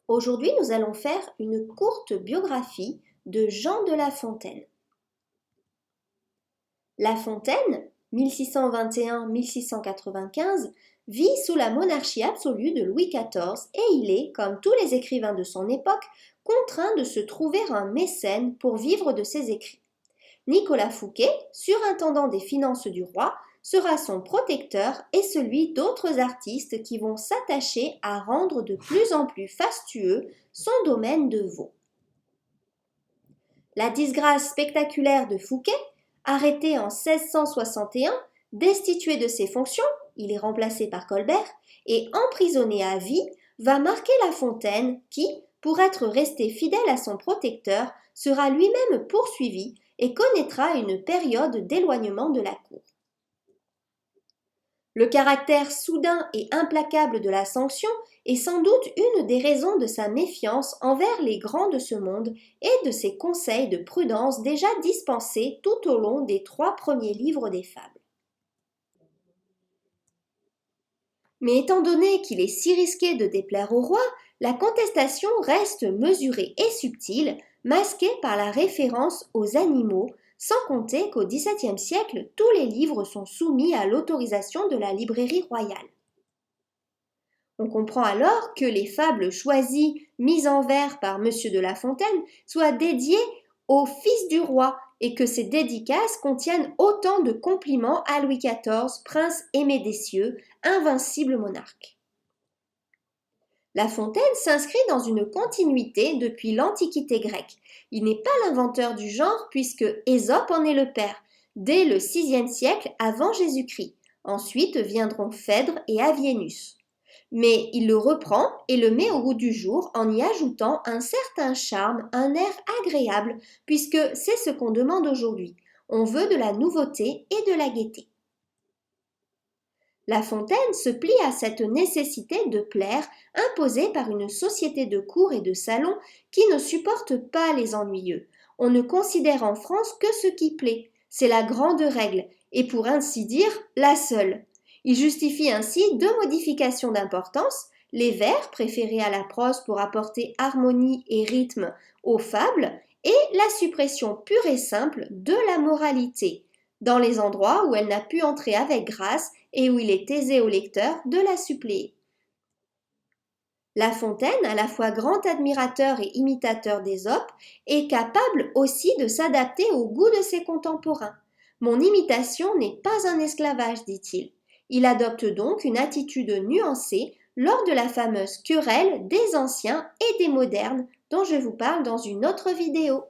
Aujourd'hui, nous allons faire une courte biographie de Jean de La Fontaine. La Fontaine, 1621-1695, vit sous la monarchie absolue de Louis XIV et il est, comme tous les écrivains de son époque, contraint de se trouver un mécène pour vivre de ses écrits. Nicolas Fouquet, surintendant des finances du roi, sera son protecteur et celui d'autres artistes qui vont s'attacher à rendre de plus en plus fastueux son domaine de veau. La disgrâce spectaculaire de Fouquet, arrêté en 1661, destitué de ses fonctions, il est remplacé par Colbert, et emprisonné à vie, va marquer La Fontaine qui, pour être resté fidèle à son protecteur, sera lui-même poursuivi et connaîtra une période d'éloignement de la cour. Le caractère soudain et implacable de la sanction est sans doute une des raisons de sa méfiance envers les grands de ce monde et de ses conseils de prudence déjà dispensés tout au long des 3 premiers livres des fables. Mais étant donné qu'il est si risqué de déplaire au roi, la contestation reste mesurée et subtile, masquée par la référence aux animaux, sans compter qu'au XVIIe siècle, tous les livres sont soumis à l'autorisation de la librairie royale. On comprend alors que les fables choisies, mises en vers par M. de La Fontaine, soient dédiées au fils du roi et que ces dédicaces contiennent autant de compliments à Louis XIV, prince aimé des cieux, invincible monarque. La Fontaine s'inscrit dans une continuité depuis l'Antiquité grecque. Il n'est pas l'inventeur du genre puisque Ésope en est le père, dès le VIe siècle avant Jésus-Christ. Ensuite viendront Phèdre et Avienus. Mais il le reprend et le met au goût du jour en y ajoutant un certain charme, un air agréable, puisque c'est ce qu'on demande aujourd'hui. On veut de la nouveauté et de la gaieté. La Fontaine se plie à cette nécessité de plaire imposée par une société de cour et de salon qui ne supporte pas les ennuyeux. On ne considère en France que ce qui plaît. C'est la grande règle, et pour ainsi dire, la seule. Il justifie ainsi 2 modifications d'importance, les vers préférés à la prose pour apporter harmonie et rythme aux fables, et la suppression pure et simple de la moralité, dans les endroits où elle n'a pu entrer avec grâce et où il est aisé au lecteur de la suppléer. La Fontaine, à la fois grand admirateur et imitateur d'Ésope, est capable aussi de s'adapter au goût de ses contemporains. Mon imitation n'est pas un esclavage, dit-il. Il adopte donc une attitude nuancée lors de la fameuse querelle des anciens et des modernes dont je vous parle dans une autre vidéo.